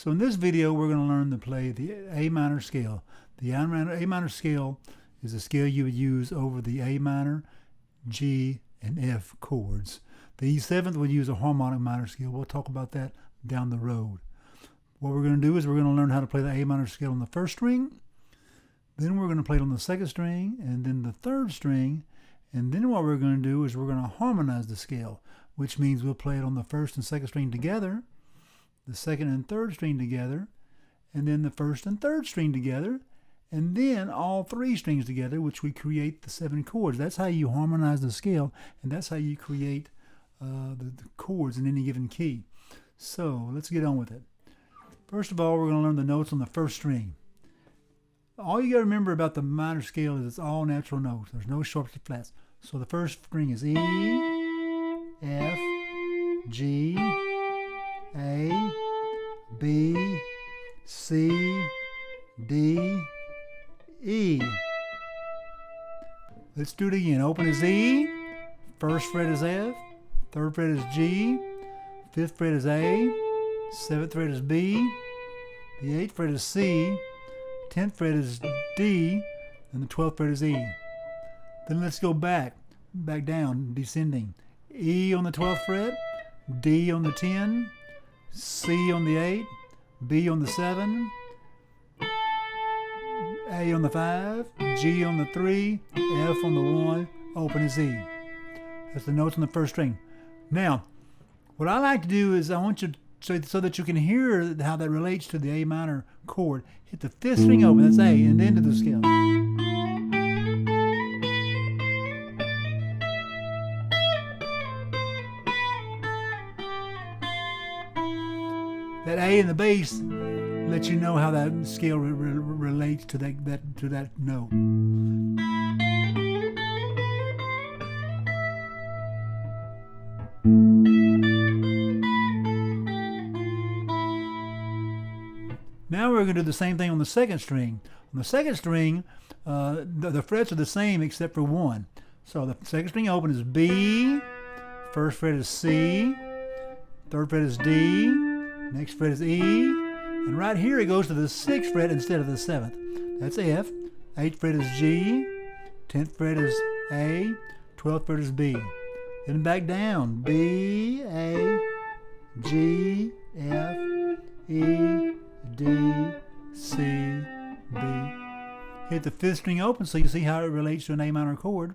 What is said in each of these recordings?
So in this video, we're going to learn to play the A minor scale. The A minor scale is a scale you would use over the A minor, G, and F chords. The E7th would use a harmonic minor scale. We'll talk about that down the road. What we're going to do is we're going to learn how to play the A minor scale on the first string. Then we're going to play it on the second string, and then the third string. And then what we're going to do is we're going to harmonize the scale, which means we'll play it on the first and second string together, the second and third string together, and then the first and third string together, and then all three strings together, which we create the 7 chords. That's how you harmonize the scale, and that's how you create the chords in any given key. So let's get on with it. First of all, we're going to learn the notes on the first string. All you got to remember about the minor scale is it's all natural notes. There's no sharps or flats. So the first string is E, F, G, A, B, C, D, E. Let's do it again. Open is E, first fret is F, third fret is G, fifth fret is A, seventh fret is B, the 8th fret is C, 10th fret is D, and the 12th fret is E. Then let's go back down, descending. E on the 12th fret, D on the 10, C on the 8, B on the 7, A on the 5, G on the 3, F on the 1, open is E. That's the notes on the first string. Now, what I like to do is I want you to, so that you can hear how that relates to the A minor chord, hit the 5th string open, that's A, and then to the scale. That A in the bass lets you know how that scale relates to that note. Now we're going to do the same thing on the second string. On the second string, the frets are the same except for one. So the second string open is B, first fret is C, third fret is D, next fret is E, and right here it goes to the 6th fret instead of the 7th. That's F, 8th fret is G, 10th fret is A, 12th fret is B. Then back down, B, A, G, F, E, D, C, B. Hit the 5th string open so you see how it relates to an A minor chord.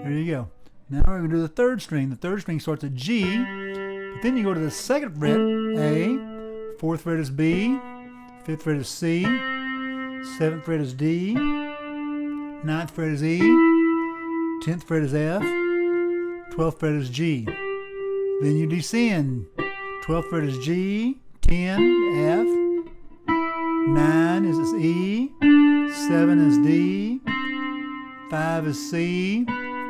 There you go. Now we're going to do the third string. The third string starts at G, but then you go to the 2nd fret, A, 4th fret is B, 5th fret is C, 7th fret is D, 9th fret is E, 10th fret is F, 12th fret is G. Then you descend. 12th fret is G, 10, F, 9 is E, 7 is D, 5 is C,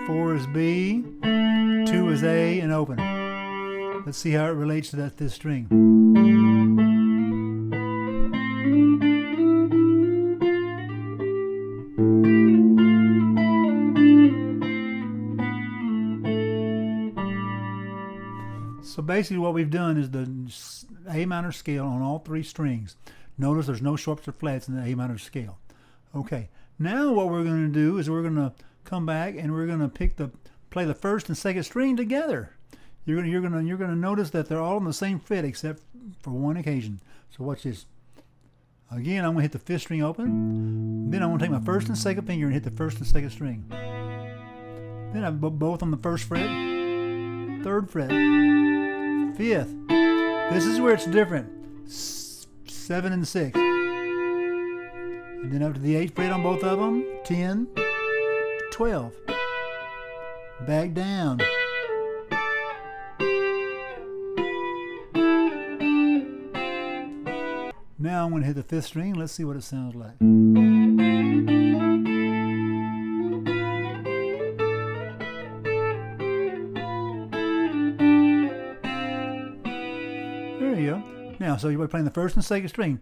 4 is B, 2 is A, and open. Let's see how it relates to that 5th string. So basically what we've done is the A minor scale on all 3 strings. Notice there's no sharps or flats in the A minor scale. Okay, now what we're going to do is we're going to come back and we're going to play the 1st and 2nd string together. You're going to notice that they're all on the same fret except for one occasion. So watch this. Again, I'm going to hit the 5th string open. Then I'm going to take my 1st and 2nd finger and hit the 1st and 2nd string. Then I'm both on the 1st fret, 3rd fret, 5th. This is where it's different. 7 and 6. And then up to the 8th fret on both of them. 10, 12. Back down. Now I'm going to hit the 5th string. Let's see what it sounds like. There you go. Now, so you're playing the 1st and 2nd string.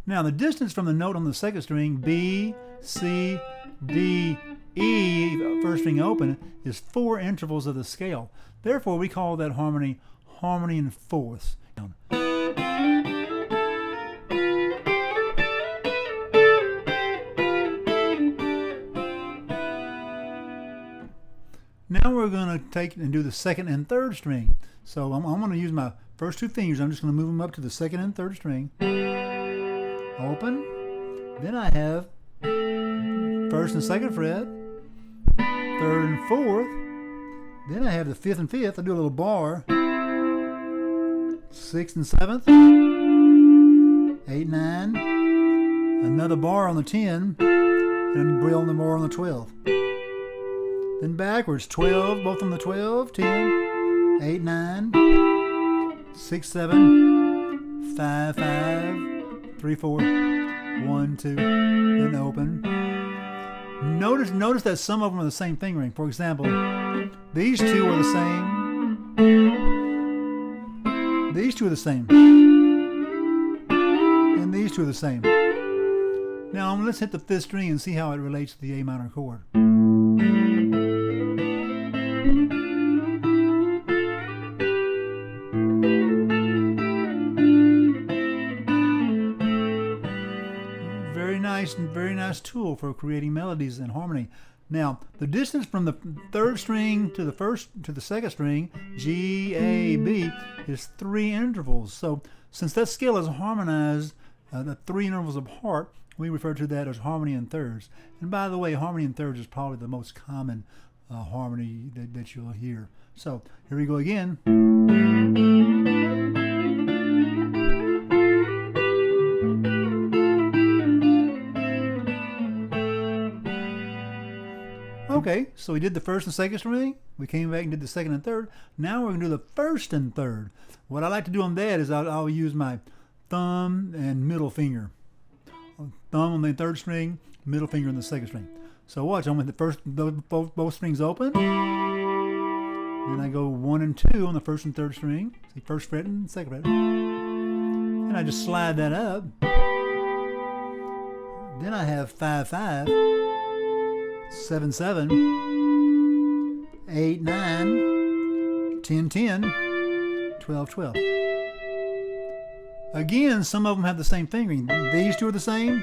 Now the distance from the note on the second string, B, C, D, E, first string open, is 4 intervals of the scale. Therefore, we call that harmony harmony in fourths. Now we're going to take and do the second and third string. So I'm going to use my first 2 fingers. I'm just going to move them up to the second and third string. Open. Then I have first and second fret, third and fourth. Then I have the fifth and fifth. I do a little bar. Sixth and seventh. 8, 9. Another bar on the 10. And a bar on the 12. Then backwards, 12, both on the 12, 10, 8, 9, 6, 7, 5, 5, 3, 4, 1, 2, then open. Notice that some of them are the same fingering. For example, these 2 are the same. These 2 are the same. And these 2 are the same. Now let's hit the 5th string and see how it relates to the A minor chord. Very nice tool for creating melodies and harmony. Now, the distance from the 3rd string to the second string, G, A, B, is 3 intervals. So, since that scale is harmonized, the 3 intervals apart, we refer to that as harmony in thirds. And by the way, harmony in thirds is probably the most common harmony that you'll hear. So, here we go again. Okay, so we did the first and second string. We came back and did the second and third. Now we're going to do the first and third. What I like to do on that is I'll use my thumb and middle finger. Thumb on the 3rd string, middle finger on the 2nd string. So watch, I'm with the first, both strings open. Then I go 1 and 2 on the 1st and 3rd string. See, 1st fret and 2nd fret. And I just slide that up. Then I have 5, 5. 7, 7, 8, 9, 10, 10, 12, 12. Again, some of them have the same fingering. These 2 are the same.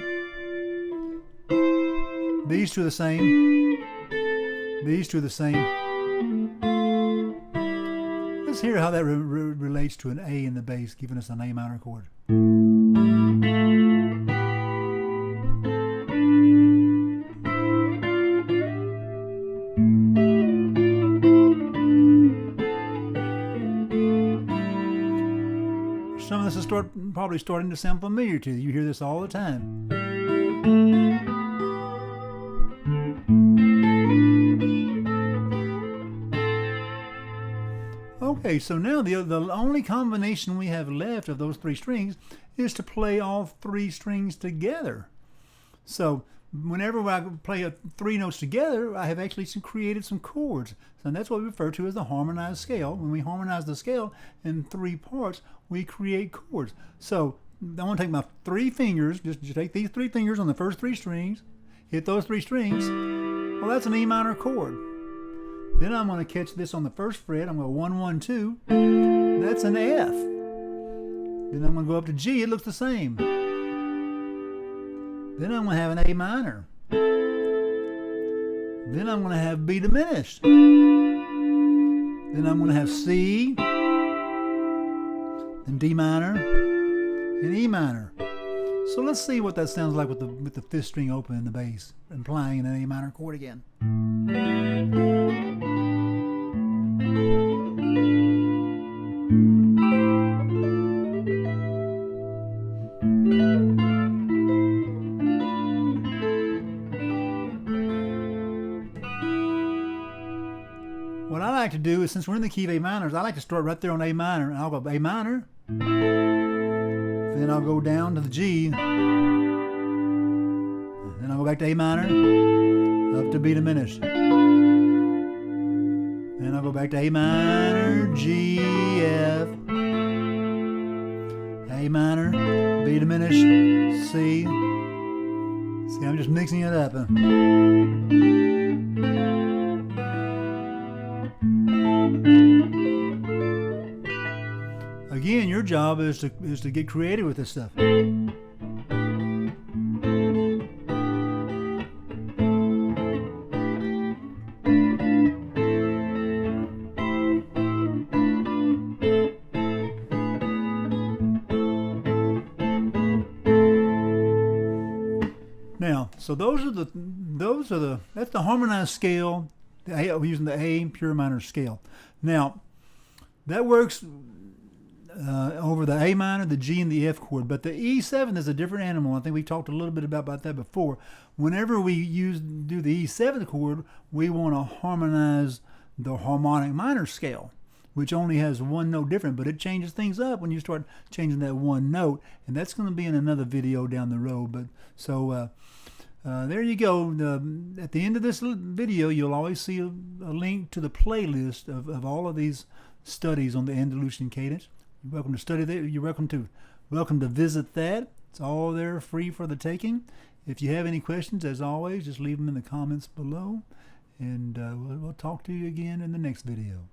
These 2 are the same. These 2 are the same. Let's hear how that relates to an A in the bass, giving us an A minor chord. Some of this is probably starting to sound familiar to you. You hear this all the time. Okay, so now the only combination we have left of those 3 strings is to play all 3 strings together. So whenever I play 3 notes together, I have actually created some chords. And that's what we refer to as the harmonized scale. When we harmonize the scale in 3 parts, we create chords. So I want to take my 3 fingers, just take these 3 fingers on the first 3 strings, hit those 3 strings. Well, that's an E minor chord. Then I'm going to catch this on the 1st fret. I'm going to 1, 1, 2. That's an F. Then I'm going to go up to G. It looks the same. Then I'm going to have an A minor. Then I'm going to have B diminished. Then I'm going to have C, then D minor, and E minor. So let's see what that sounds like with the 5th string open in the bass, implying an A minor chord again. What I like to do is, since we're in the key of A minors, I like to start right there on A minor. And I'll go A minor, then I'll go down to the G, then I'll go back to A minor, up to B diminished. Then I'll go back to A minor, G, F, A minor, B diminished, C. See, I'm just mixing it up. Again, your job is to get creative with this stuff. Now, so that's the harmonized scale. We're using the A pure minor scale. Now, that works over the A minor, the G, and the F chord. But the E7 is a different animal. I think we talked a little bit about that before. Whenever we do the E7 chord, we want to harmonize the harmonic minor scale, which only has one note different, but it changes things up when you start changing that one note, and that's going to be in another video down the road. But so there you go. At the end of this video, you'll always see a link to the playlist of all of these studies on the Andalusian cadence. You're welcome to study that. You're welcome to visit that. It's all there, free for the taking. If you have any questions, as always, just leave them in the comments below, and we'll talk to you again in the next video.